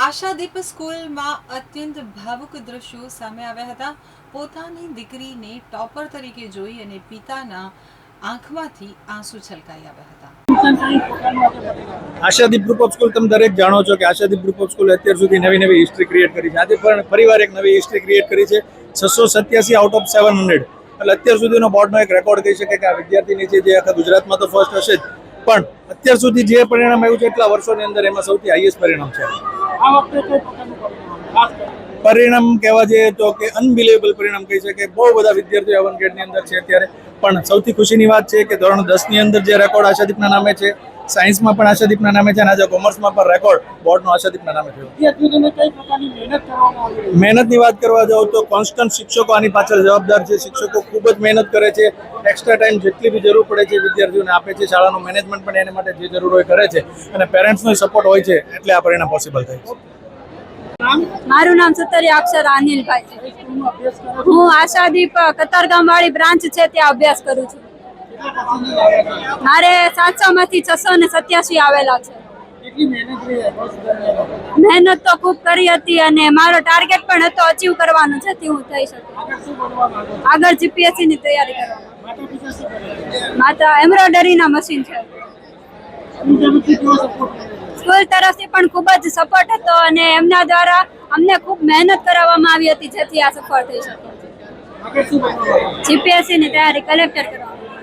આશાદીપ સ્કૂલમાં અત્યંત ભાવુક દ્રશ્યો સામે આવ્યા હતા। પોતાની દીકરીને ટોપર તરીકે જોઈ અને પિતાના આંખમાંથી આંસુ છલકાઈ આવ્યા હતા। આશાદીપ ગ્રુપ ઓફ સ્કૂલ તમે દરેક જાણો છો કે આશાદીપ ગ્રુપ ઓફ સ્કૂલ અત્યાર સુધી નવી હિસ્ટ્રી ક્રિએટ કરી છે। આજે પણ ફરીવાર એક નવી હિસ્ટ્રી ક્રિએટ કરી છે। 687 આઉટ ઓફ 700 એટલે અત્યાર સુધીનો બોર્ડનો એક રેકોર્ડ કહી શકાય કે આ વિદ્યાર્થીની છે જે આખા ગુજરાતમાં તો ફર્સ્ટ હશે જ, પણ અત્યાર સુધી જે પરિણામ આવ્યું છે એટલા વર્ષોની અંદર એમાં સૌથી હાઈએસ્ટ પરિણામ છે। પરિણામ કહેવા જઈએ તો કે અનબિલિવેબલ પરિણામ કહી શકાય। બહુ બધા વિદ્યાર્થીઓ એવન ગ્રેડની અંદર છે અત્યારે, પણ સૌથી ખુશીની વાત છે કે ધોરણ 10 ની અંદર જે રેકોર્ડ આશાદીપના નામે છે, સાયન્સમાં પણ આશાદીપના નામે છે અને આજે કોમર્સમાં પણ રેકોર્ડ બોર્ડનો આશાદીપના નામે થયો। મહેનતની વાત કરવા જાઉં તો કોન્સ્ટન્ટ શિક્ષકો આની પાછળ જવાબદાર છે। શિક્ષકો ખૂબ જ મહેનત કરે છે, એક્સ્ટ્રા ટાઈમ જેટલી બી જરૂર પડે છે વિદ્યાર્થીઓને આપે છે। શાળાનું મેનેજમેન્ટ પણ એના માટે જે જરૂર હોય કરે છે અને પેરેન્ટ્સનો સપોર્ટ હોય છે એટલે આ પરિણામ પોસિબલ થાય છે। મારું નામ સતરિયા અક્ષર અનિલભાઈ છે। હું આશાદીપ કતારગામ વાળી બ્રાન્ચ છે ત્યાં અભ્યાસ કરું છું। મારે 700 માંથી 687 આવેલા છે। મહેનત તો ખૂબ કરી હતી અને મારો ટાર્ગેટ પણ હતો અચીવ કરવાનો, જેથી હું થઈ શકું। આગળ જીપીએસસી ની તૈયારી કરવાની। માતા એમ્બ્રોઇડરી ના મશીન છે। સ્કૂલ તરફથી પણ ખૂબ જ સપોર્ટ હતો અને એમના દ્વારા અમને ખૂબ મહેનત કરાવવામાં આવી હતી, જેથી આ સફળ થઈ શકે। જીપીએસસી ની તૈયારી કલેક્ટર કરવા।